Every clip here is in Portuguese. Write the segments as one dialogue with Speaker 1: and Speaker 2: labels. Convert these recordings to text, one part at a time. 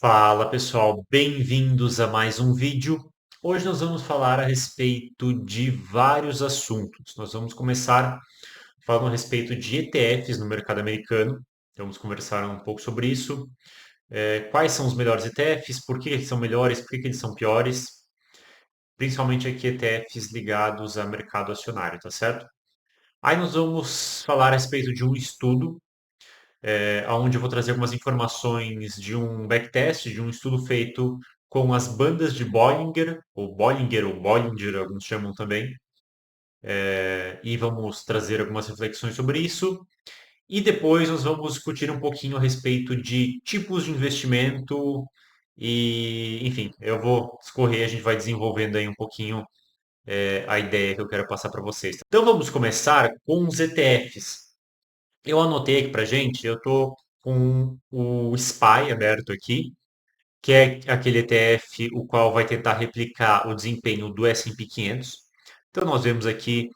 Speaker 1: Fala pessoal, bem-vindos a mais um vídeo. Hoje nós vamos falar a respeito de vários assuntos. Nós vamos começar falando a respeito de ETFs no mercado americano. Vamos conversar um pouco sobre isso. Quais são os melhores ETFs, por que eles são melhores, por que eles são piores, principalmente aqui ETFs ligados a mercado acionário, tá certo? Aí nós vamos falar a respeito de um estudo onde eu vou trazer algumas informações de um backtest, de um estudo feito com as bandas de Bollinger, alguns chamam também, e vamos trazer algumas reflexões sobre isso. E depois nós vamos discutir um pouquinho a respeito de tipos de investimento e, enfim, eu vou escorrer, a gente vai desenvolvendo aí um pouquinho a ideia que eu quero passar para vocês. Então vamos começar com os ETFs. Eu anotei aqui pra gente, eu tô com o SPY aberto aqui, que é aquele ETF o qual vai tentar replicar o desempenho do S&P 500. Então nós vemos aqui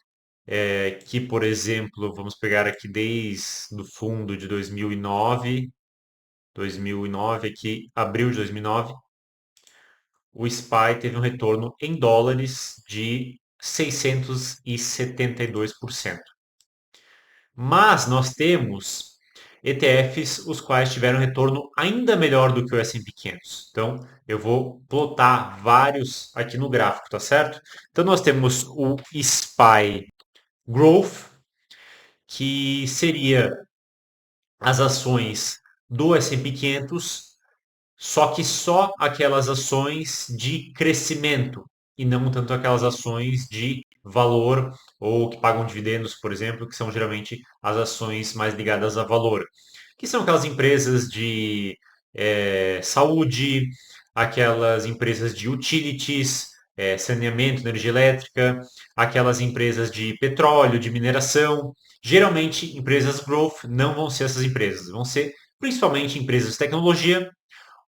Speaker 1: que, por exemplo, vamos pegar aqui desde o fundo de 2009 aqui, abril de 2009, o SPY teve um retorno em dólares de 672%. Mas nós temos ETFs os quais tiveram retorno ainda melhor do que o S&P 500. Então, eu vou plotar vários aqui no gráfico, tá certo? Então, nós temos o SPY Growth, que seria as ações do S&P 500, só que só aquelas ações de crescimento e não tanto aquelas ações de valor ou que pagam dividendos, por exemplo, que são geralmente as ações mais ligadas a valor, que são aquelas empresas de saúde, aquelas empresas de utilities, saneamento, energia elétrica, aquelas empresas de petróleo, de mineração. Geralmente, empresas growth não vão ser essas empresas, vão ser principalmente empresas de tecnologia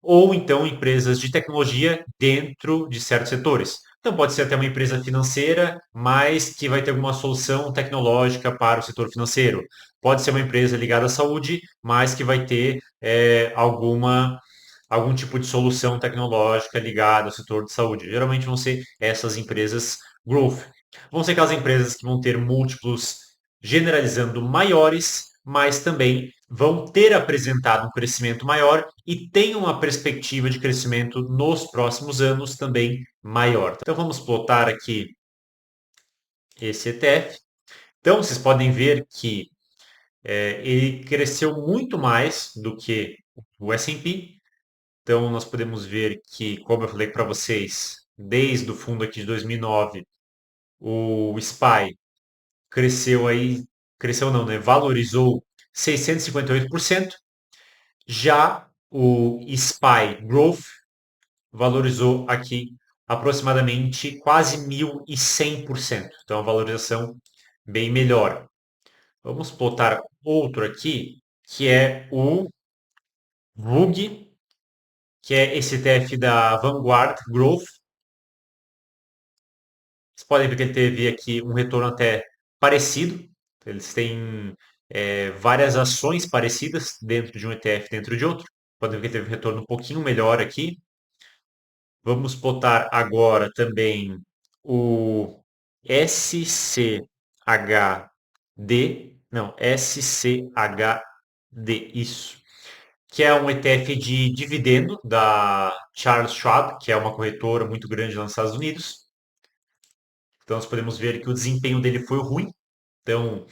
Speaker 1: ou então empresas de tecnologia dentro de certos setores. Então pode ser até uma empresa financeira, mas que vai ter alguma solução tecnológica para o setor financeiro. Pode ser uma empresa ligada à saúde, mas que vai ter algum tipo de solução tecnológica ligada ao setor de saúde. Geralmente vão ser essas empresas growth. Vão ser aquelas empresas que vão ter múltiplos generalizando maiores, mas também vão ter apresentado um crescimento maior e têm uma perspectiva de crescimento nos próximos anos também maior. Então vamos plotar aqui esse ETF. Então vocês podem ver que ele cresceu muito mais do que o S&P. Então nós podemos ver que, como eu falei para vocês, desde o fundo aqui de 2009, o SPY cresceu não, né? Valorizou 658%. Já o SPY Growth valorizou aqui aproximadamente quase 1.100%. Então, a valorização bem melhor. Vamos plotar outro aqui, que é o VUG, que é esse ETF da Vanguard Growth. Vocês podem ver que ele teve aqui um retorno até parecido. Eles têm várias ações parecidas dentro de um ETF, dentro de outro. Podem ver que ele teve um retorno um pouquinho melhor aqui. Vamos botar agora também o SCHD, não, SCHD, isso, que é um ETF de dividendo da Charles Schwab, que é uma corretora muito grande lá nos Estados Unidos. Então, nós podemos ver que o desempenho dele foi ruim. Então,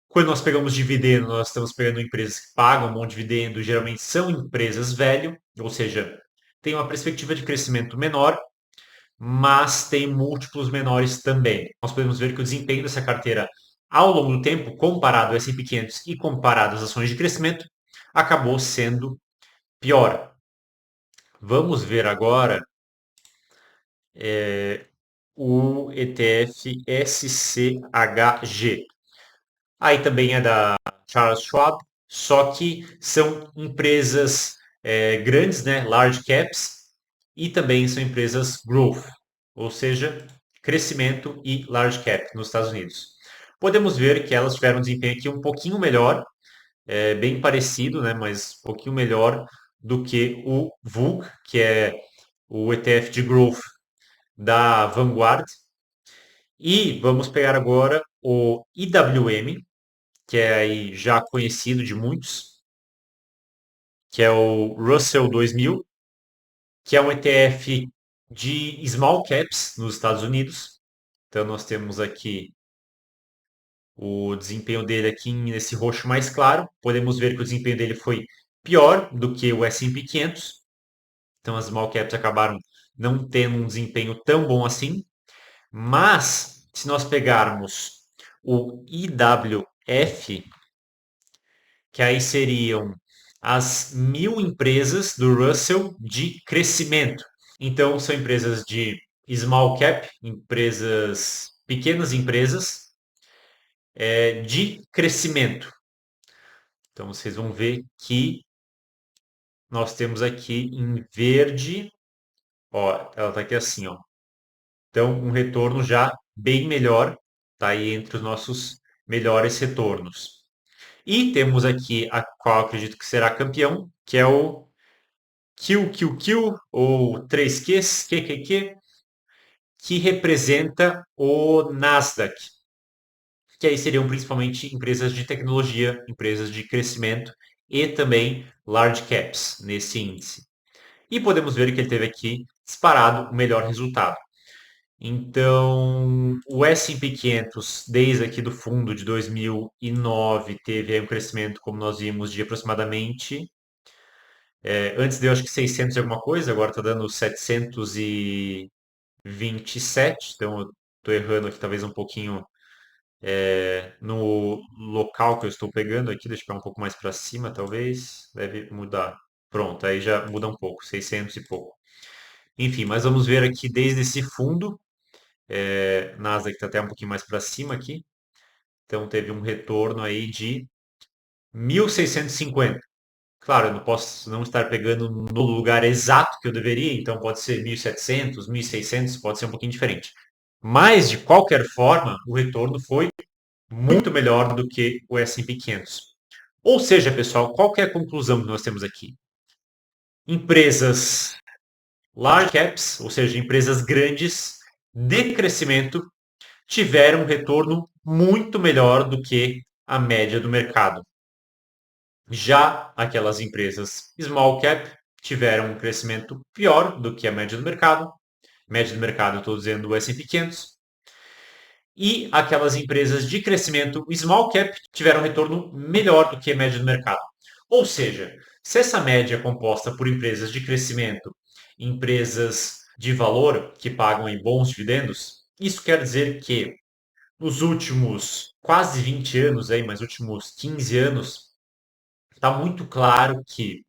Speaker 1: quando nós pegamos dividendo, nós estamos pegando empresas que pagam um bom dividendo, geralmente são empresas velho, ou seja, tem uma perspectiva de crescimento menor, mas tem múltiplos menores também. Nós podemos ver que o desempenho dessa carteira ao longo do tempo, comparado ao S&P 500 e comparado às ações de crescimento, acabou sendo pior. Vamos ver agora o ETF SCHG. Aí também é da Charles Schwab, só que são empresas grandes, né, large caps, e também são empresas growth, ou seja, crescimento e large cap nos Estados Unidos. Podemos ver que elas tiveram um desempenho aqui um pouquinho melhor, bem parecido, né, mas um pouquinho melhor do que o VUG, que é o ETF de Growth da Vanguard. E vamos pegar agora o IWM, que é aí já conhecido de muitos, que é o Russell 2000, que é um ETF de small caps nos Estados Unidos. Então nós temos aqui o desempenho dele aqui nesse roxo mais claro. Podemos ver que o desempenho dele foi pior do que o S&P 500. Então as small caps acabaram não tendo um desempenho tão bom assim. Mas se nós pegarmos o IWF, que aí seriam as 1.000 empresas do Russell de crescimento. Então, são empresas de small cap, empresas, pequenas empresas, de crescimento. Então, vocês vão ver que nós temos aqui em verde, ó, ela está aqui assim, ó. Então, um retorno já bem melhor, está aí entre os nossos melhores retornos. E temos aqui a qual acredito que será campeão, que é o QQQ, ou 3Qs, QQQ, que representa o Nasdaq, que aí seriam principalmente empresas de tecnologia, empresas de crescimento e também large caps nesse índice. E podemos ver que ele teve aqui disparado o melhor resultado. Então, o S&P 500, desde aqui do fundo de 2009, teve um crescimento, como nós vimos, de aproximadamente antes deu acho que 600 e alguma coisa, agora está dando 727. Então eu estou errando aqui talvez um pouquinho no local que eu estou pegando aqui. Deixa eu pegar um pouco mais para cima, talvez. Deve mudar. Pronto, aí já muda um pouco, 600 e pouco. Enfim, mas vamos ver aqui desde esse fundo. Nasdaq está até um pouquinho mais para cima aqui. Então teve um retorno aí de 1.650. Claro, eu não posso não estar pegando no lugar exato que eu deveria, então pode ser 1.700, 1.600, pode ser um pouquinho diferente. Mas, de qualquer forma, o retorno foi muito melhor do que o S&P 500. Ou seja, pessoal, qual que é a conclusão que nós temos aqui? Empresas large caps, ou seja, empresas grandes de crescimento, tiveram um retorno muito melhor do que a média do mercado. Já aquelas empresas small cap tiveram um crescimento pior do que a média do mercado. Média do mercado, eu estou dizendo o S&P 500. E aquelas empresas de crescimento small cap tiveram um retorno melhor do que a média do mercado. Ou seja, se essa média é composta por empresas de crescimento, empresas de valor que pagam em bons dividendos, isso quer dizer que nos últimos quase 20 anos, aí, mas últimos 15 anos, está muito claro que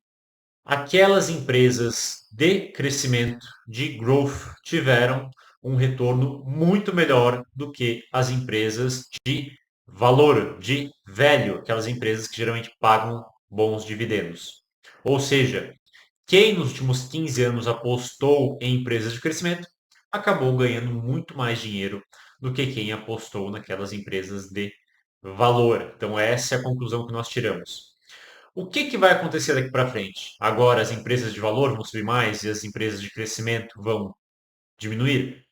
Speaker 1: aquelas empresas de crescimento, de growth, tiveram um retorno muito melhor do que as empresas de valor, de velho, aquelas empresas que geralmente pagam bons dividendos. Ou seja, quem nos últimos 15 anos apostou em empresas de crescimento acabou ganhando muito mais dinheiro do que quem apostou naquelas empresas de valor. Então, essa é a conclusão que nós tiramos. O que, que vai acontecer daqui para frente? Agora as empresas de valor vão subir mais e as empresas de crescimento vão diminuir?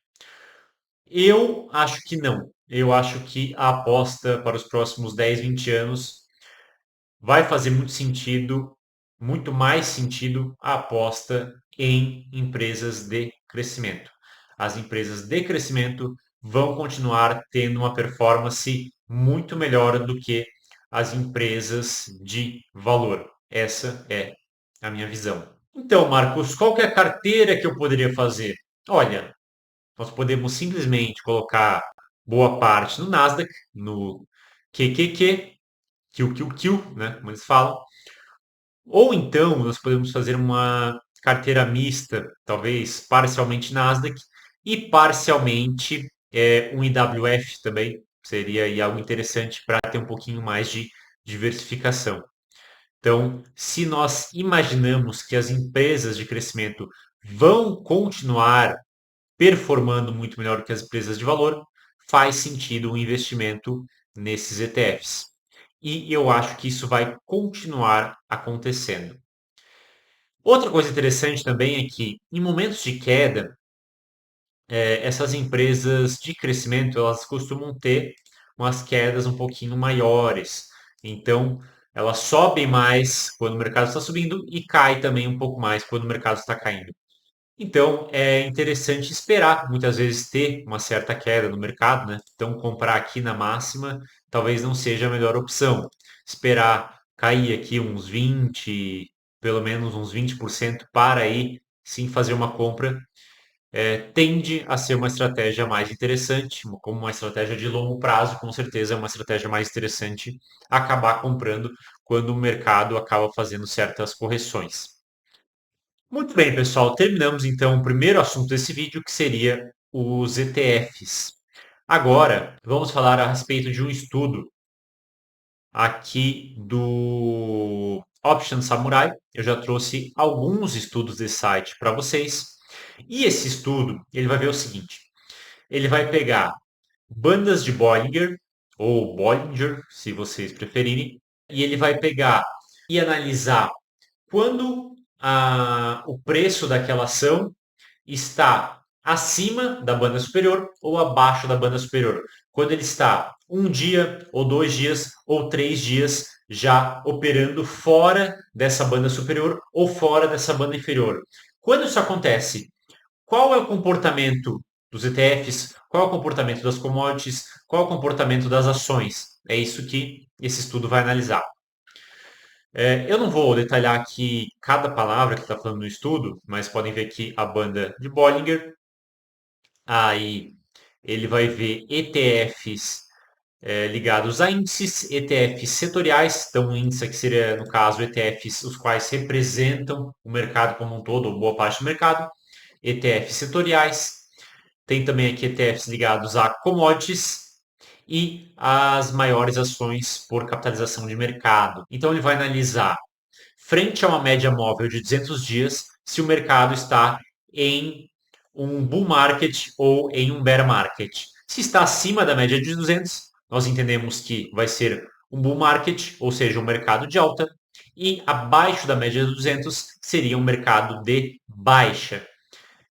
Speaker 1: Eu acho que não. Eu acho que a aposta para os próximos 10, 20 anos vai fazer muito sentido, muito mais sentido a aposta em empresas de crescimento. As empresas de crescimento vão continuar tendo uma performance muito melhor do que as empresas de valor. Essa é a minha visão. Então, Marcos, qual que é a carteira que eu poderia fazer? Olha, nós podemos simplesmente colocar boa parte no Nasdaq, no QQQ, QQQ, né, como eles falam. Ou então nós podemos fazer uma carteira mista, talvez parcialmente Nasdaq e parcialmente um IWF também. Seria aí algo interessante para ter um pouquinho mais de diversificação. Então, se nós imaginamos que as empresas de crescimento vão continuar performando muito melhor que as empresas de valor, faz sentido um investimento nesses ETFs. E eu acho que isso vai continuar acontecendo. Outra coisa interessante também é que, em momentos de queda, essas empresas de crescimento, elas costumam ter umas quedas um pouquinho maiores. Então, elas sobem mais quando o mercado está subindo e cai também um pouco mais quando o mercado está caindo. Então, é interessante esperar, muitas vezes, ter uma certa queda no mercado, né? Então, comprar aqui na máxima talvez não seja a melhor opção. Esperar cair aqui uns 20, pelo menos uns 20% para aí sim fazer uma compra, tende a ser uma estratégia mais interessante, como uma estratégia de longo prazo, com certeza é uma estratégia mais interessante acabar comprando quando o mercado acaba fazendo certas correções. Muito bem, pessoal, terminamos então o primeiro assunto desse vídeo, que seria os ETFs. Agora, vamos falar a respeito de um estudo aqui do Option Samurai. Eu já trouxe alguns estudos desse site para vocês. E esse estudo, ele vai ver o seguinte: ele vai pegar bandas de Bollinger, ou Bollinger, se vocês preferirem, e ele vai pegar e analisar quando o preço daquela ação está acima da banda superior ou abaixo da banda superior. Quando ele está um dia, ou 2 dias, ou 3 dias já operando fora dessa banda superior ou fora dessa banda inferior. Quando isso acontece, qual é o comportamento dos ETFs? Qual é o comportamento das commodities? Qual é o comportamento das ações? É isso que esse estudo vai analisar. Eu não vou detalhar aqui cada palavra que está falando no estudo, mas podem ver aqui a banda de Bollinger. Aí ele vai ver ETFs ligados a índices, ETFs setoriais, então o índice aqui seria, no caso, ETFs os quais representam o mercado como um todo, ou boa parte do mercado, ETFs setoriais, tem também aqui ETFs ligados a commodities e as maiores ações por capitalização de mercado. Então ele vai analisar, frente a uma média móvel de 200 dias, se o mercado está em um bull market ou em um bear market. Se está acima da média de 200, nós entendemos que vai ser um bull market, ou seja, um mercado de alta, e abaixo da média de 200 seria um mercado de baixa.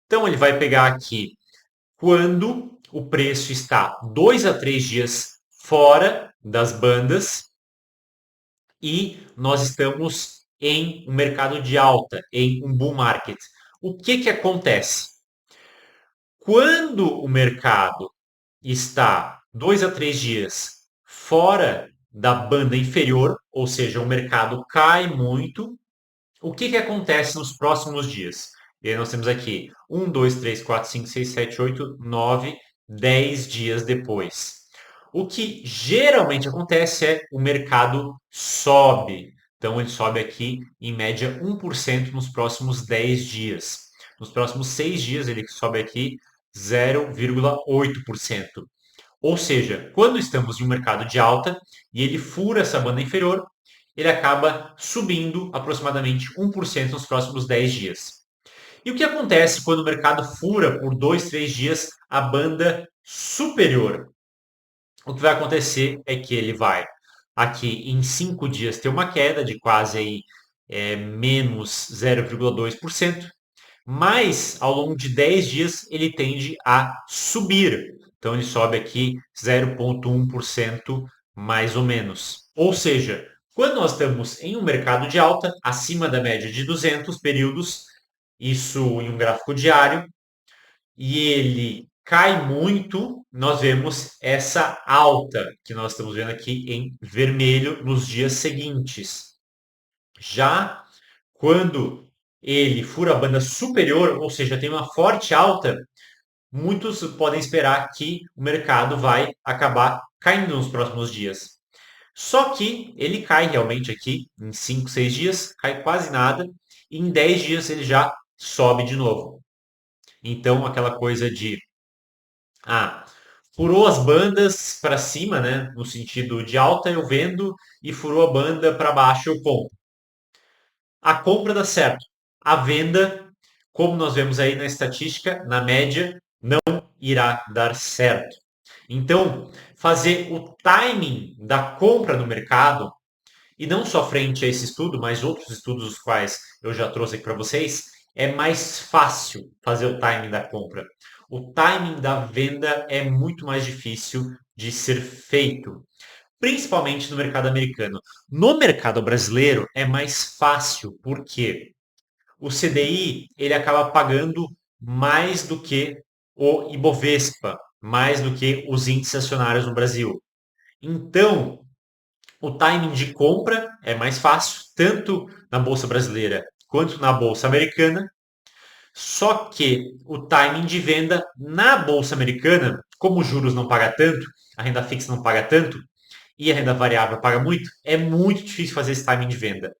Speaker 1: Então ele vai pegar aqui quando o preço está 2 a 3 dias fora das bandas e nós estamos em um mercado de alta, em um bull market. O que que acontece? Quando o mercado está 2 a 3 dias fora da banda inferior, ou seja, o mercado cai muito, o que que acontece nos próximos dias? E aí nós temos aqui 1, 2, 3, 4, 5, 6, 7, 8, 9, 10 dias depois. O que geralmente acontece é o mercado sobe. Então ele sobe aqui em média 1% nos próximos 10 dias. Nos próximos 6 dias ele sobe aqui 0,8%. Ou seja, quando estamos em um mercado de alta e ele fura essa banda inferior, ele acaba subindo aproximadamente 1% nos próximos 10 dias. E o que acontece quando o mercado fura por 2, 3 dias a banda superior? O que vai acontecer é que ele vai aqui em 5 dias ter uma queda de quase aí, menos 0,2%, mas ao longo de 10 dias ele tende a subir. Então ele sobe aqui 0,1% mais ou menos. Ou seja, quando nós estamos em um mercado de alta, acima da média de 200 períodos, isso em um gráfico diário, e ele cai muito, nós vemos essa alta que nós estamos vendo aqui em vermelho nos dias seguintes. Já quando ele fura a banda superior, ou seja, tem uma forte alta, muitos podem esperar que o mercado vai acabar caindo nos próximos dias. Só que ele cai realmente aqui em 5, 6 dias, cai quase nada, e em 10 dias ele já sobe de novo. Então, aquela coisa de ah, furou as bandas para cima, né, no sentido de alta eu vendo e furou a banda para baixo eu compro. A compra dá certo. A venda, como nós vemos aí na estatística, na média, não irá dar certo. Então, fazer o timing da compra no mercado, e não só frente a esse estudo, mas outros estudos os quais eu já trouxe aqui para vocês, é mais fácil fazer o timing da compra. O timing da venda é muito mais difícil de ser feito, principalmente no mercado americano. No mercado brasileiro é mais fácil, porque o CDI ele acaba pagando mais do que o Ibovespa, mais do que os índices acionários no Brasil. Então, o timing de compra é mais fácil, tanto na bolsa brasileira quanto na bolsa americana. Só que o timing de venda na bolsa americana, como os juros não paga tanto, a renda fixa não paga tanto e a renda variável paga muito, é muito difícil fazer esse timing de venda.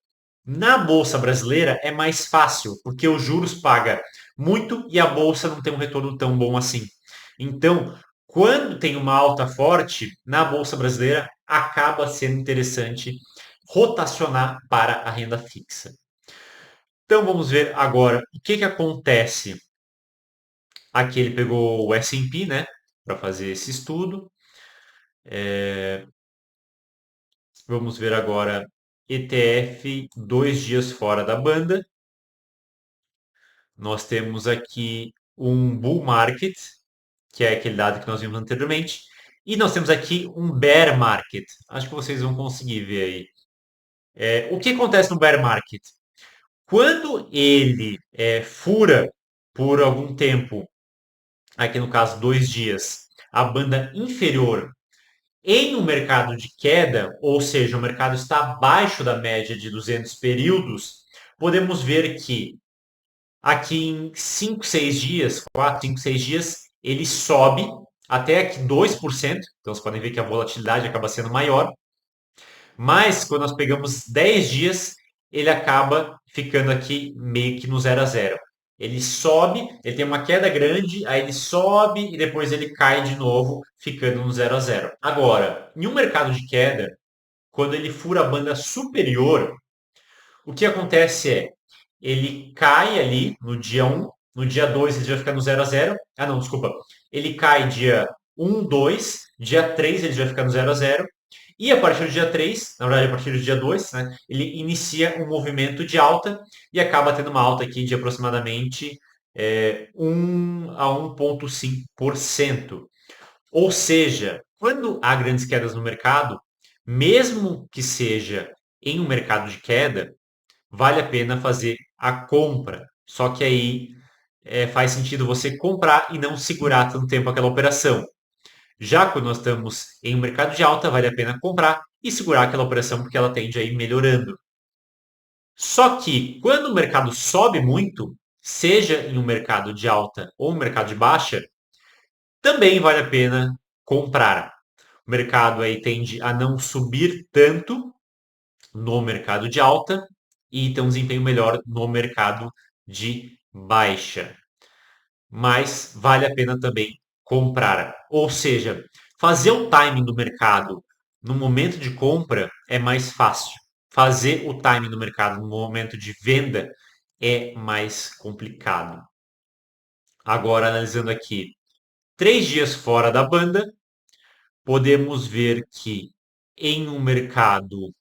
Speaker 1: Na bolsa brasileira é mais fácil, porque os juros paga muito e a bolsa não tem um retorno tão bom assim. Então, quando tem uma alta forte na bolsa brasileira, acaba sendo interessante rotacionar para a renda fixa. Então vamos ver agora o que que acontece. Aqui ele pegou o S&P, né, para fazer esse estudo. Vamos ver agora ETF 2 dias fora da banda. Nós temos aqui um bull market, que é aquele dado que nós vimos anteriormente, e nós temos aqui um bear market. Acho que vocês vão conseguir ver aí. O que acontece no bear market? Quando ele fura por algum tempo, aqui no caso 2 dias, a banda inferior em um mercado de queda, ou seja, o mercado está abaixo da média de 200 períodos, podemos ver que aqui em 5, 6 dias, 4, 5, 6 dias, ele sobe até aqui 2%. Então, vocês podem ver que a volatilidade acaba sendo maior. Mas, quando nós pegamos 10 dias, ele acaba ficando aqui meio que no 0 a 0. Ele sobe, ele tem uma queda grande, aí ele sobe e depois ele cai de novo, ficando no 0 a 0. Agora, em um mercado de queda, quando ele fura a banda superior, o que acontece é, ele cai ali no dia 1, no dia 2 ele já fica no 0 a 0. Ah, não, desculpa. Ele cai dia 1, 2, dia 3 ele já fica no 0 a 0. E a partir do dia 3, na verdade a partir do dia 2, né, ele inicia um movimento de alta e acaba tendo uma alta aqui de aproximadamente 1 a 1,5%. Ou seja, quando há grandes quedas no mercado, mesmo que seja em um mercado de queda, vale a pena fazer a compra. Só que aí faz sentido você comprar e não segurar tanto tempo aquela operação. Já quando nós estamos em um mercado de alta, vale a pena comprar e segurar aquela operação porque ela tende a ir melhorando. Só que quando o mercado sobe muito, seja em um mercado de alta ou um mercado de baixa, também vale a pena comprar. O mercado aí tende a não subir tanto no mercado de alta e ter um desempenho melhor no mercado de baixa. Mas vale a pena também comprar. Ou seja, fazer o timing do mercado no momento de compra é mais fácil. Fazer o timing do mercado no momento de venda é mais complicado. Agora, analisando aqui 3 dias fora da banda, podemos ver que em um mercado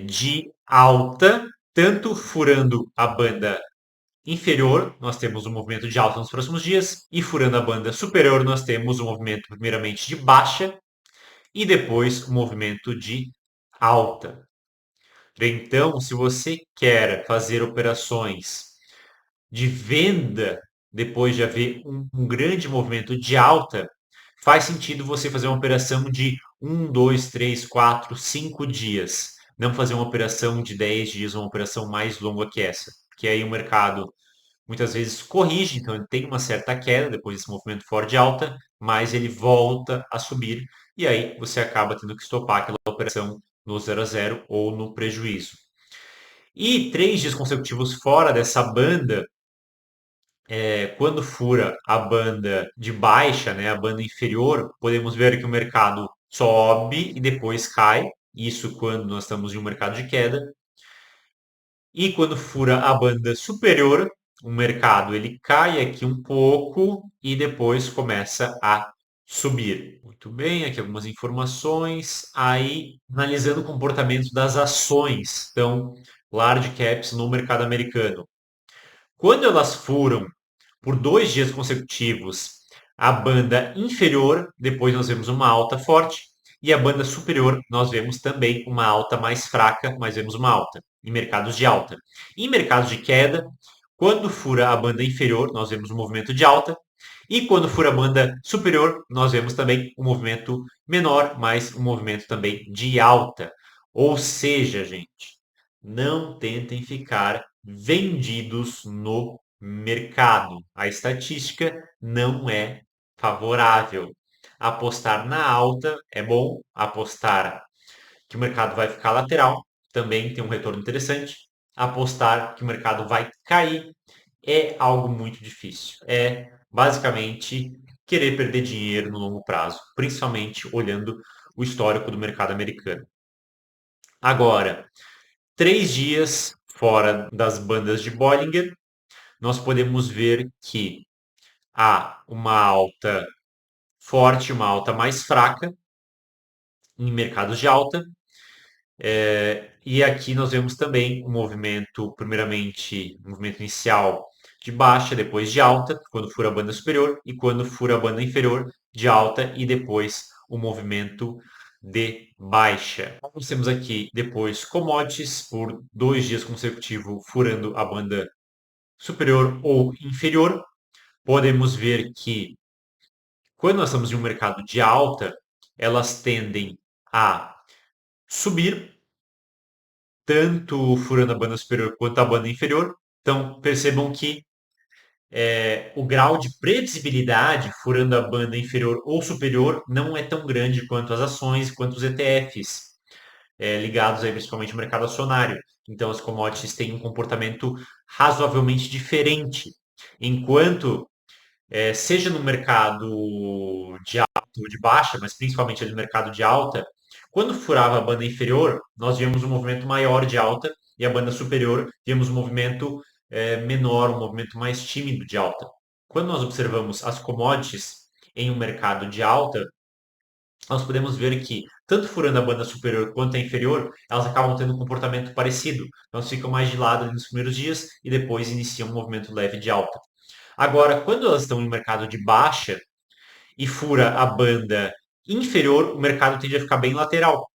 Speaker 1: de alta, tanto furando a banda inferior, nós temos um movimento de alta nos próximos dias, e furando a banda superior, nós temos um movimento primeiramente de baixa e depois um movimento de alta. Então, se você quer fazer operações de venda depois de haver um grande movimento de alta, faz sentido você fazer uma operação de 1, 2, 3, 4, 5 dias. Não fazer uma operação de 10 dias, uma operação mais longa que essa. Que aí o mercado muitas vezes corrige, então ele tem uma certa queda depois desse movimento forte de alta, mas ele volta a subir e aí você acaba tendo que estopar aquela operação no 0 a 0 ou no prejuízo. E 3 dias consecutivos fora dessa banda, quando fura a banda de baixa, né, a banda inferior, podemos ver que o mercado sobe e depois cai. Isso quando nós estamos em um mercado de queda. E quando fura a banda superior, o mercado ele cai aqui um pouco e depois começa a subir. Muito bem, aqui algumas informações. Aí, analisando o comportamento das ações, então, large caps no mercado americano. Quando elas furam por 2 dias consecutivos a banda inferior, depois nós vemos uma alta forte, e a banda superior nós vemos também uma alta mais fraca, mas vemos uma alta em mercados de alta. Em mercados de queda, quando fura a banda inferior, nós vemos um movimento de alta, e quando fura a banda superior, nós vemos também um movimento menor, mas um movimento também de alta. Ou seja, gente, não tentem ficar vendidos no mercado. A estatística não é favorável. Apostar na alta é bom, apostar que o mercado vai ficar lateral também tem um retorno interessante. Apostar que o mercado vai cair é algo muito difícil. É basicamente querer perder dinheiro no longo prazo, principalmente olhando o histórico do mercado americano. Agora, 3 dias fora das bandas de Bollinger, nós podemos ver que há uma alta forte, uma alta mais fraca em mercados de alta. E aqui nós vemos também um movimento, primeiramente, um movimento inicial de baixa, depois de alta, quando fura a banda superior, e quando fura a banda inferior, de alta, e depois o movimento de baixa. Nós temos aqui depois commodities por 2 dias consecutivos furando a banda superior ou inferior. Podemos ver que quando nós estamos em um mercado de alta, elas tendem a subir, tanto furando a banda superior quanto a banda inferior. Então, percebam que o grau de previsibilidade furando a banda inferior ou superior não é tão grande quanto as ações, quanto os ETFs, ligados aí principalmente ao mercado acionário. Então, as commodities têm um comportamento razoavelmente diferente. Enquanto seja no mercado de alta ou de baixa, mas principalmente no mercado de alta, quando furava a banda inferior, nós víamos um movimento maior de alta e a banda superior víamos um movimento menor, um movimento mais tímido de alta. Quando nós observamos as commodities em um mercado de alta, nós podemos ver que, tanto furando a banda superior quanto a inferior, elas acabam tendo um comportamento parecido. Elas ficam mais de lado nos primeiros dias e depois iniciam um movimento leve de alta. Agora, quando elas estão em mercado de baixa e fura a banda inferior, o mercado tende a ficar bem lateral.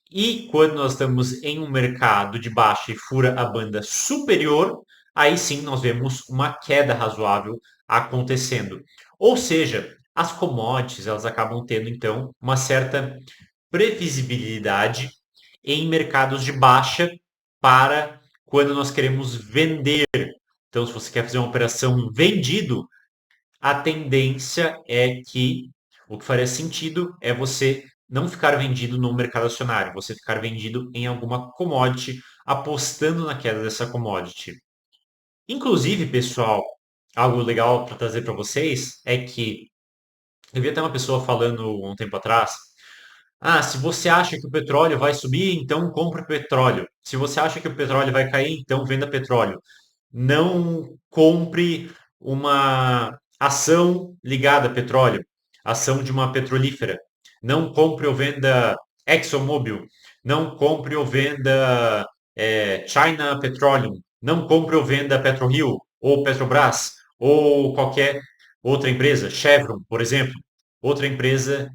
Speaker 1: E quando nós estamos em um mercado de baixa e fura a banda superior, aí sim nós vemos uma queda razoável acontecendo. Ou seja, as commodities elas acabam tendo então uma certa previsibilidade em mercados de baixa para quando nós queremos vender. Então, se você quer fazer uma operação vendido, a tendência é que o que faria sentido é você não ficar vendido no mercado acionário, você ficar vendido em alguma commodity, apostando na queda dessa commodity. Inclusive, pessoal, algo legal para trazer para vocês é que eu vi até uma pessoa falando um tempo atrás. Ah, se você acha que o petróleo vai subir, então compre petróleo. Se você acha que o petróleo vai cair, então venda petróleo. Não compre uma ação ligada a petróleo, ação de uma petrolífera. Não compre ou venda ExxonMobil. Não compre ou venda China Petroleum. Não compre ou venda PetroRio ou Petrobras ou qualquer outra empresa, Chevron, por exemplo. Outra empresa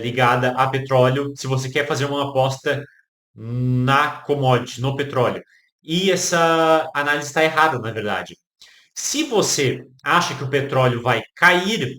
Speaker 1: ligada a petróleo, se você quer fazer uma aposta na commodity, no petróleo. E essa análise está errada, na verdade. Se você acha que o petróleo vai cair,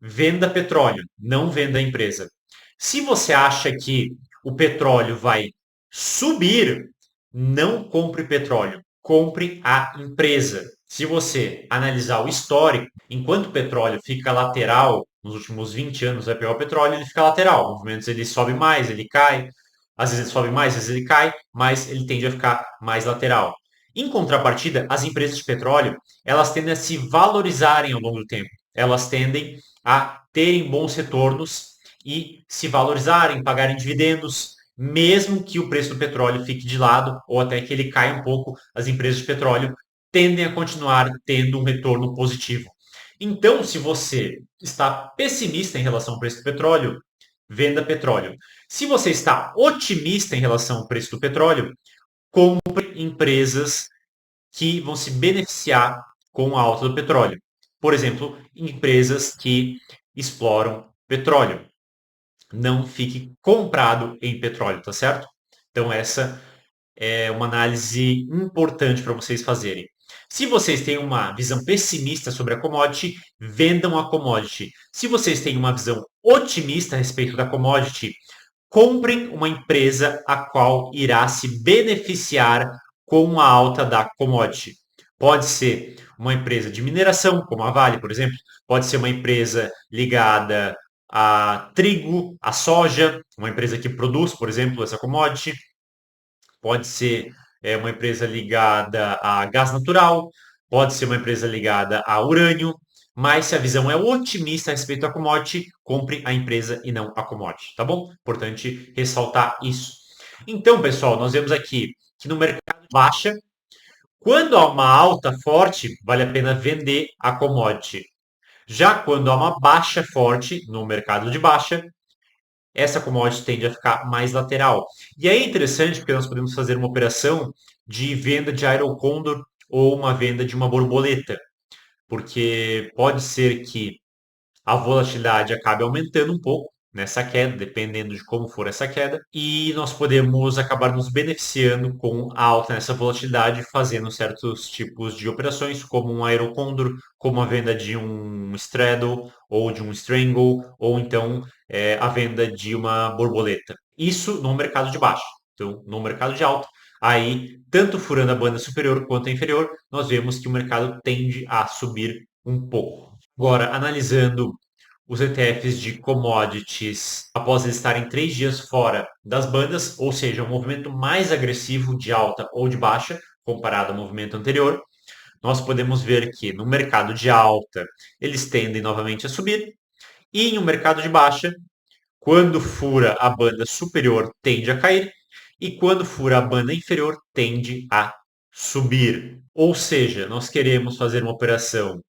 Speaker 1: venda petróleo, não venda a empresa. Se você acha que o petróleo vai subir, não compre petróleo, compre a empresa. Se você analisar o histórico, enquanto o petróleo fica lateral, nos últimos 20 anos vai pegar o petróleo, ele fica lateral. Movimentos ele sobe mais, ele cai, às vezes ele sobe mais, às vezes ele cai, mas ele tende a ficar mais lateral. Em contrapartida, as empresas de petróleo, elas tendem a se valorizarem ao longo do tempo. Elas tendem a terem bons retornos e se valorizarem, pagarem dividendos, mesmo que o preço do petróleo fique de lado ou até que ele caia um pouco, as empresas de petróleo tendem a continuar tendo um retorno positivo. Então, se você está pessimista em relação ao preço do petróleo, venda petróleo. Se você está otimista em relação ao preço do petróleo, compre empresas que vão se beneficiar com a alta do petróleo. Por exemplo, empresas que exploram petróleo. Não fique comprado em petróleo, tá certo? Então essa é uma análise importante para vocês fazerem. Se vocês têm uma visão pessimista sobre a commodity, vendam a commodity. Se vocês têm uma visão otimista a respeito da commodity, comprem uma empresa a qual irá se beneficiar com a alta da commodity. Pode ser uma empresa de mineração, como a Vale, por exemplo. Pode ser uma empresa ligada a trigo, a soja, uma empresa que produz, por exemplo, essa commodity. Pode ser uma empresa ligada a gás natural, pode ser uma empresa ligada a urânio, mas se a visão é otimista a respeito da commodity, compre a empresa e não a commodity, tá bom? Importante ressaltar isso. Então, pessoal, nós vemos aqui que no mercado de baixa, quando há uma alta forte, vale a pena vender a commodity. Já quando há uma baixa forte no mercado de baixa, essa commodity tende a ficar mais lateral. E é interessante porque nós podemos fazer uma operação de venda de aerocondor ou uma venda de uma borboleta, porque pode ser que a volatilidade acabe aumentando um pouco nessa queda, dependendo de como for essa queda, e nós podemos acabar nos beneficiando com a alta nessa volatilidade, fazendo certos tipos de operações, como um aerocondor, como a venda de um straddle ou de um strangle, ou então a venda de uma borboleta. Isso no mercado de baixo. Então, no mercado de alta, aí, tanto furando a banda superior quanto a inferior, nós vemos que o mercado tende a subir um pouco. Agora, analisando os ETFs de commodities após eles estarem 3 dias fora das bandas, ou seja, um movimento mais agressivo de alta ou de baixa comparado ao movimento anterior, nós podemos ver que no mercado de alta eles tendem novamente a subir e em um mercado de baixa, quando fura a banda superior, tende a cair e quando fura a banda inferior, tende a subir. Ou seja, nós queremos fazer uma operação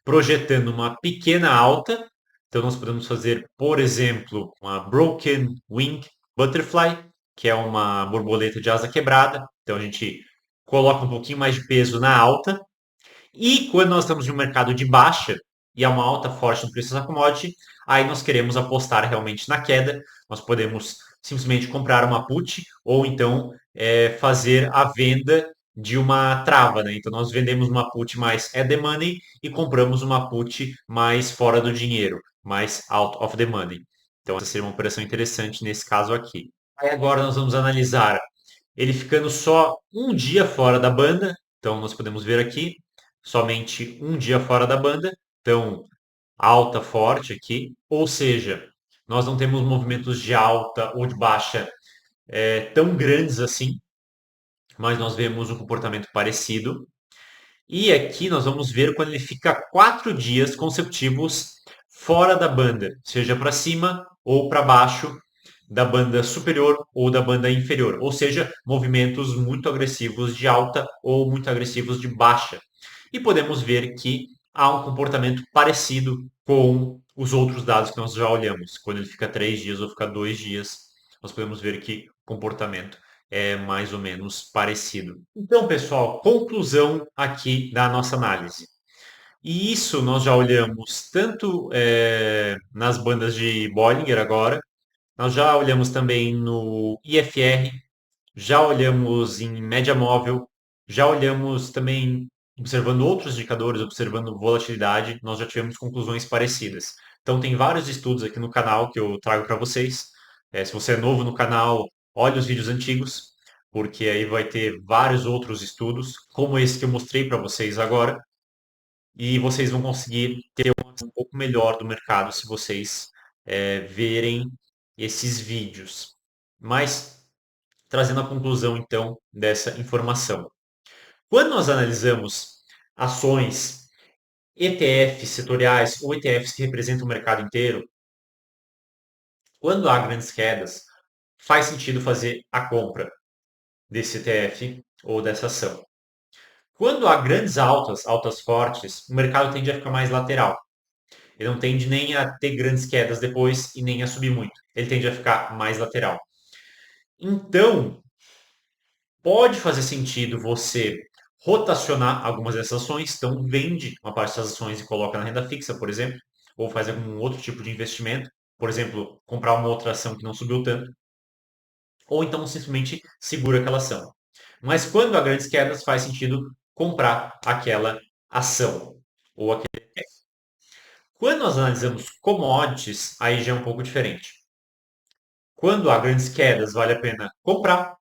Speaker 1: projetando uma pequena alta. Então, nós podemos fazer, por exemplo, uma Broken Wing Butterfly, que é uma borboleta de asa quebrada. Então, a gente coloca um pouquinho mais de peso na alta. E quando nós estamos em um mercado de baixa e há uma alta forte no preço da commodity, aí nós queremos apostar realmente na queda. Nós podemos simplesmente comprar uma put ou então fazer a venda de uma trava, né? Então nós vendemos uma put mais at the money e compramos uma put mais fora do dinheiro, mais out of the money. Então essa seria uma operação interessante nesse caso aqui. Aí agora nós vamos analisar ele ficando só um dia fora da banda. Então nós podemos ver aqui somente um dia fora da banda. Então alta forte aqui, ou seja, nós não temos movimentos de alta ou de baixa tão grandes assim, mas nós vemos um comportamento parecido. E aqui nós vamos ver quando ele fica 4 dias consecutivos fora da banda, seja para cima ou para baixo da banda superior ou da banda inferior, ou seja, movimentos muito agressivos de alta ou muito agressivos de baixa. E podemos ver que há um comportamento parecido com os outros dados que nós já olhamos. Quando ele fica 3 dias ou fica 2 dias, nós podemos ver que o comportamento é mais ou menos parecido. Então, pessoal, conclusão aqui da nossa análise. E isso nós já olhamos tanto nas bandas de Bollinger agora, nós já olhamos também no IFR, já olhamos em média móvel, já olhamos também observando outros indicadores, observando volatilidade, nós já tivemos conclusões parecidas. Então tem vários estudos aqui no canal que eu trago para vocês. Se você é novo no canal, olhe os vídeos antigos, porque aí vai ter vários outros estudos, como esse que eu mostrei para vocês agora, e vocês vão conseguir ter uma visão um pouco melhor do mercado se vocês verem esses vídeos. Mas, trazendo a conclusão, então, dessa informação. Quando nós analisamos ações, ETFs setoriais ou ETFs que representam o mercado inteiro, quando há grandes quedas, faz sentido fazer a compra desse ETF ou dessa ação. Quando há grandes altas, altas fortes, o mercado tende a ficar mais lateral. Ele não tende nem a ter grandes quedas depois e nem a subir muito. Ele tende a ficar mais lateral. Então, pode fazer sentido você rotacionar algumas dessas ações. Então, vende uma parte dessas ações e coloca na renda fixa, por exemplo, ou faz algum outro tipo de investimento. Por exemplo, comprar uma outra ação que não subiu tanto, ou então simplesmente segura aquela ação. Mas quando há grandes quedas, faz sentido comprar aquela ação ou aquele. Quando nós analisamos commodities, aí já é um pouco diferente. Quando há grandes quedas, vale a pena comprar.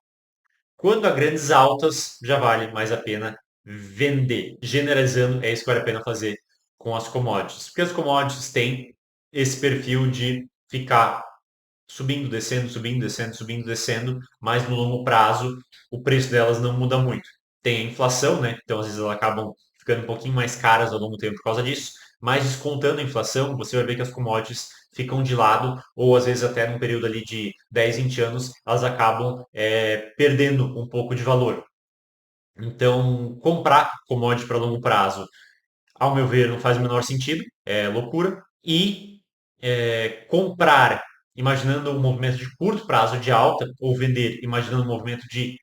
Speaker 1: Quando há grandes altas, já vale mais a pena vender. Generalizando, é isso que vale a pena fazer com as commodities. Porque as commodities têm esse perfil de ficar subindo, descendo, subindo, descendo, subindo, descendo, mas no longo prazo o preço delas não muda muito. Tem a inflação, né? Então às vezes elas acabam ficando um pouquinho mais caras ao longo do tempo por causa disso, mas descontando a inflação, você vai ver que as commodities ficam de lado, ou às vezes até num período ali de 10, 20 anos, elas acabam perdendo um pouco de valor. Então, comprar commodity para longo prazo, ao meu ver, não faz o menor sentido, é loucura. E comprar imaginando um movimento de curto prazo de alta ou vender imaginando um movimento de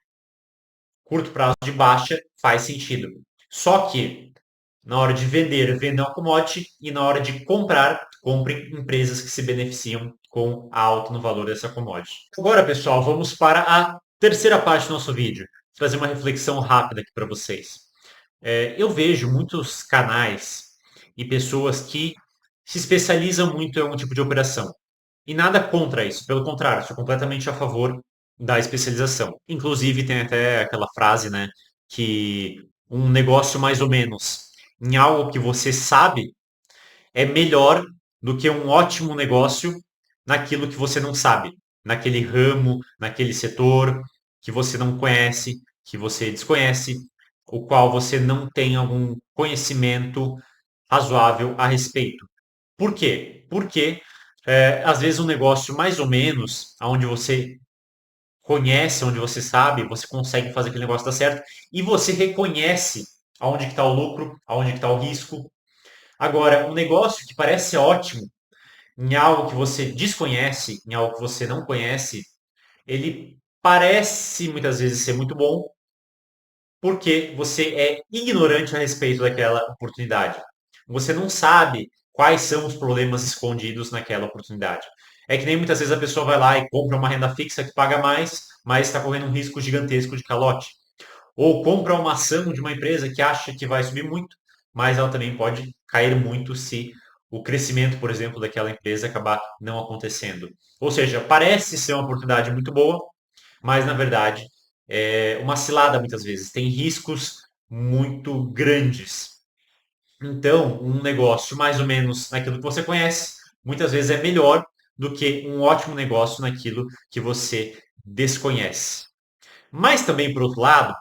Speaker 1: curto prazo de baixa faz sentido. Só que na hora de vender, venda uma commodity e na hora de comprar, compre empresas que se beneficiam com a alta no valor dessa commodity. Agora, pessoal, vamos para a terceira parte do nosso vídeo. Vou trazer uma reflexão rápida aqui para vocês. Eu vejo muitos canais e pessoas que se especializam muito em algum tipo de operação. E nada contra isso, pelo contrário, sou completamente a favor da especialização. Inclusive, tem até aquela frase, né, que um negócio mais ou menos em algo que você sabe é melhor do que um ótimo negócio naquilo que você não sabe, naquele ramo, naquele setor que você não conhece, que você desconhece, o qual você não tem algum conhecimento razoável a respeito. Por quê? Porque às vezes um negócio mais ou menos, onde você conhece, onde você sabe, você consegue fazer aquele negócio dar certo e você reconhece aonde que está o lucro, aonde que está o risco. Agora, um negócio que parece ótimo em algo que você desconhece, em algo que você não conhece, ele parece muitas vezes ser muito bom porque você é ignorante a respeito daquela oportunidade. Você não sabe quais são os problemas escondidos naquela oportunidade. É que nem muitas vezes a pessoa vai lá e compra uma renda fixa que paga mais, mas está correndo um risco gigantesco de calote. Ou compra uma ação de uma empresa que acha que vai subir muito, mas ela também pode cair muito se o crescimento, por exemplo, daquela empresa acabar não acontecendo. Ou seja, parece ser uma oportunidade muito boa, mas na verdade é uma cilada muitas vezes, tem riscos muito grandes. Então, um negócio mais ou menos naquilo que você conhece, muitas vezes é melhor do que um ótimo negócio naquilo que você desconhece. Mas também, por outro lado,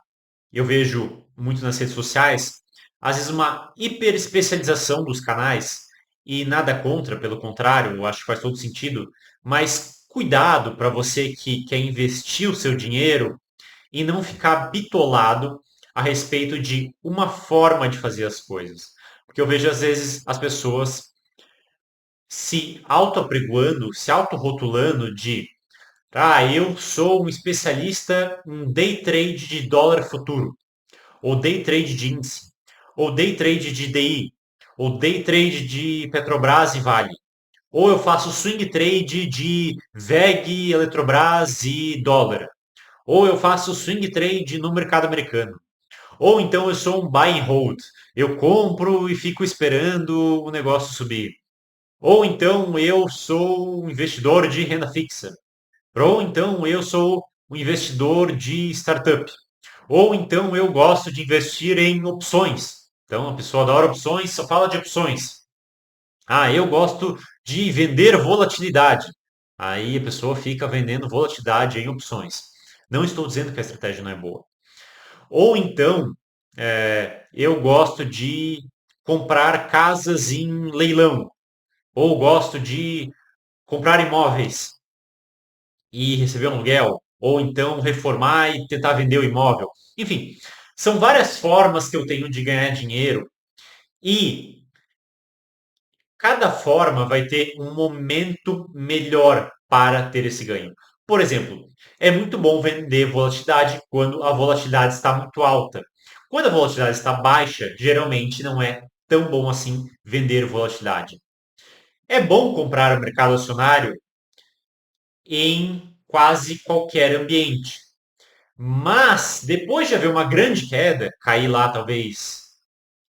Speaker 1: eu vejo muito nas redes sociais, às vezes uma hiper especialização dos canais, e nada contra, pelo contrário, eu acho que faz todo sentido, mas cuidado para você que quer investir o seu dinheiro e não ficar bitolado a respeito de uma forma de fazer as coisas. Porque eu vejo às vezes as pessoas se auto-apregoando, se auto-rotulando de eu sou um especialista em day trade de dólar futuro, ou day trade de índice, ou day trade de DI, ou day trade de Petrobras e Vale. Ou eu faço swing trade de VEG, Eletrobras e dólar. Ou eu faço swing trade no mercado americano. Ou então eu sou um buy and hold. Eu compro e fico esperando o negócio subir. Ou então eu sou um investidor de renda fixa. Ou então eu sou um investidor de startup. Ou então eu gosto de investir em opções. Então a pessoa adora opções, só fala de opções. Eu gosto de vender volatilidade. Aí a pessoa fica vendendo volatilidade em opções. Não estou dizendo que a estratégia não é boa. Ou então, eu gosto de comprar casas em leilão. Ou gosto de comprar imóveis e receber um aluguel. Ou então reformar e tentar vender o imóvel. Enfim, São várias formas que eu tenho de ganhar dinheiro e cada forma vai ter um momento melhor para ter esse ganho. Por exemplo, é muito bom vender volatilidade quando a volatilidade está muito alta. Quando a volatilidade está baixa, geralmente não é tão bom assim vender volatilidade. É bom comprar o mercado acionário em quase qualquer ambiente. Mas depois de haver uma grande queda, cair lá talvez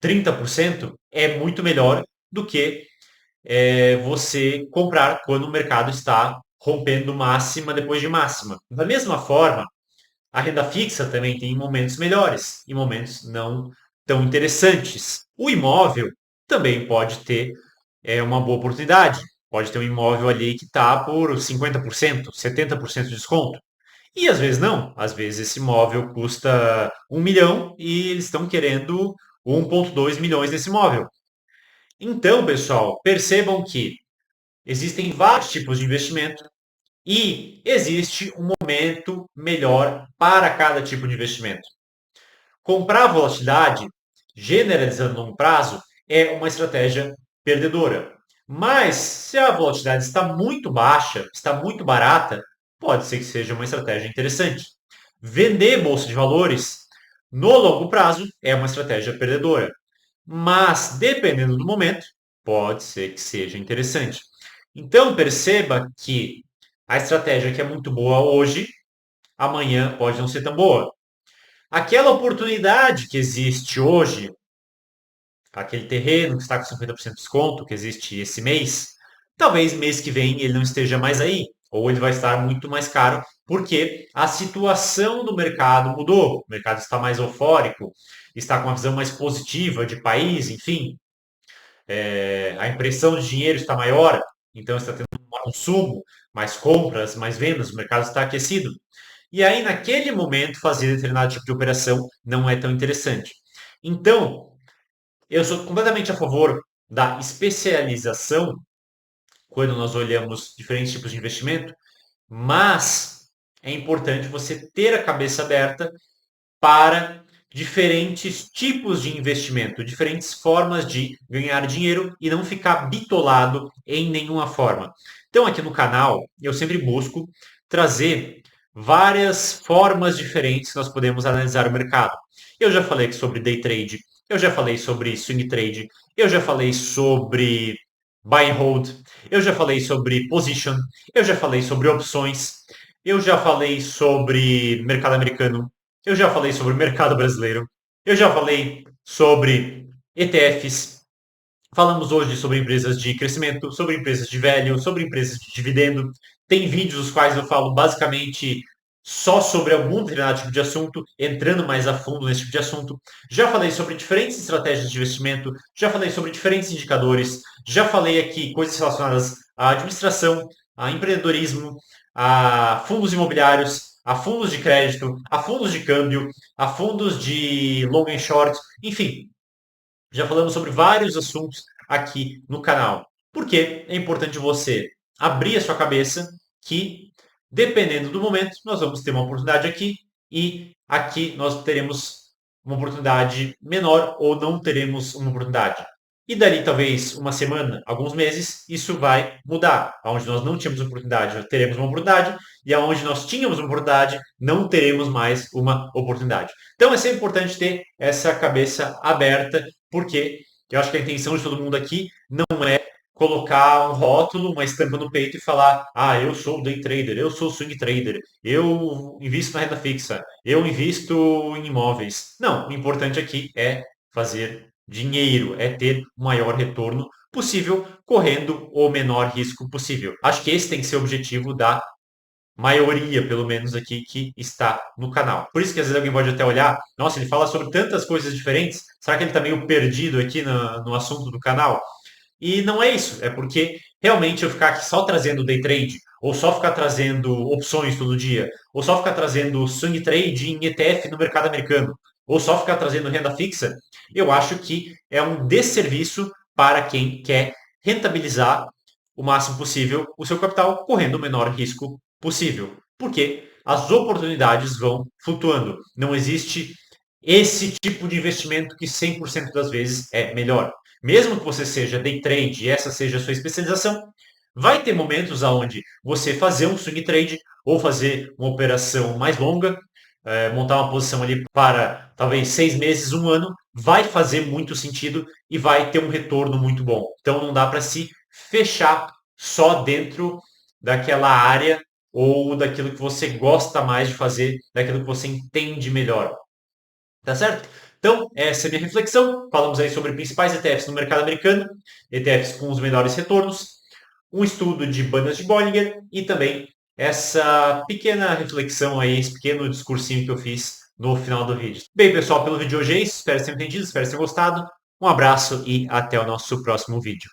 Speaker 1: 30%, é muito melhor do que você comprar quando o mercado está rompendo máxima depois de máxima. Da mesma forma, a renda fixa também tem momentos melhores e momentos não tão interessantes. O imóvel também pode ter uma boa oportunidade. Pode ter um imóvel ali que está por 50%, 70% de desconto. E às vezes não. Às vezes esse imóvel custa 1 milhão e eles estão querendo 1,2 milhões desse imóvel. Então, pessoal, percebam que existem vários tipos de investimento e existe um momento melhor para cada tipo de investimento. Comprar volatilidade, generalizando no longo prazo, é uma estratégia perdedora. Mas se a volatilidade está muito baixa, está muito barata, pode ser que seja uma estratégia interessante. Vender bolsa de valores no longo prazo é uma estratégia perdedora. Mas, dependendo do momento, pode ser que seja interessante. Então, perceba que a estratégia que é muito boa hoje, amanhã pode não ser tão boa. Aquela oportunidade que existe hoje, aquele terreno que está com 50% de desconto, que existe esse mês, talvez mês que vem ele não esteja mais aí, ou ele vai estar muito mais caro, porque a situação do mercado mudou. O mercado está mais eufórico, está com uma visão mais positiva de país, enfim, a impressão de dinheiro está maior, então está tendo um consumo, mais compras, mais vendas, o mercado está aquecido. E aí, naquele momento, fazer determinado tipo de operação não é tão interessante. Então, eu sou completamente a favor da especialização quando nós olhamos diferentes tipos de investimento, mas é importante você ter a cabeça aberta para diferentes tipos de investimento, diferentes formas de ganhar dinheiro e não ficar bitolado em nenhuma forma. Então, aqui no canal, eu sempre busco trazer várias formas diferentes que nós podemos analisar o mercado. Eu já falei sobre day trade, eu já falei sobre swing trade, eu já falei sobre buy and hold, eu já falei sobre position, eu já falei sobre opções, eu já falei sobre mercado americano, eu já falei sobre o mercado brasileiro. Eu já falei sobre ETFs. Falamos hoje sobre empresas de crescimento, sobre empresas de velho, sobre empresas de dividendo. Tem vídeos os quais eu falo basicamente só sobre algum determinado tipo de assunto, entrando mais a fundo nesse tipo de assunto. Já falei sobre diferentes estratégias de investimento, já falei sobre diferentes indicadores, já falei aqui coisas relacionadas à administração, a empreendedorismo, a fundos imobiliários, a fundos de crédito, a fundos de câmbio, a fundos de long and short, enfim, já falamos sobre vários assuntos aqui no canal. Porque é importante você abrir a sua cabeça que, dependendo do momento, nós vamos ter uma oportunidade aqui e aqui nós teremos uma oportunidade menor ou não teremos uma oportunidade. E dali talvez uma semana, alguns meses, isso vai mudar. Onde nós não tínhamos oportunidade, teremos uma oportunidade, e aonde nós tínhamos uma oportunidade, não teremos mais uma oportunidade. Então é sempre importante ter essa cabeça aberta, porque eu acho que a intenção de todo mundo aqui não é colocar um rótulo, uma estampa no peito e falar: ah, eu sou day trader, eu sou swing trader, eu invisto na renda fixa, eu invisto em imóveis. Não, o importante aqui é fazer dinheiro, é ter o maior retorno possível, correndo o menor risco possível. Acho que esse tem que ser o objetivo da maioria, pelo menos aqui, que está no canal. Por isso que às vezes alguém pode até olhar, nossa, ele fala sobre tantas coisas diferentes, será que ele está meio perdido aqui no assunto do canal? E não é isso, é porque realmente eu ficar aqui só trazendo day trade, ou só ficar trazendo opções todo dia, ou só ficar trazendo swing trade em ETF no mercado americano, ou só ficar trazendo renda fixa, eu acho que é um desserviço para quem quer rentabilizar o máximo possível o seu capital, correndo o menor risco possível. Porque as oportunidades vão flutuando. Não existe esse tipo de investimento que 100% das vezes é melhor. Mesmo que você seja day trade e essa seja a sua especialização, vai ter momentos onde você fazer um swing trade ou fazer uma operação mais longa, montar uma posição ali para talvez 6 meses, um ano, vai fazer muito sentido e vai ter um retorno muito bom. Então não dá para se fechar só dentro daquela área ou daquilo que você gosta mais de fazer, daquilo que você entende melhor. Tá certo? Então, essa é a minha reflexão. Falamos aí sobre principais ETFs no mercado americano, ETFs com os melhores retornos, um estudo de bandas de Bollinger e também essa pequena reflexão aí, esse pequeno discursinho que eu fiz no final do vídeo. Bem, pessoal, pelo vídeo de hoje é isso. Espero que tenham entendido, espero que tenham gostado. Um abraço e até o nosso próximo vídeo.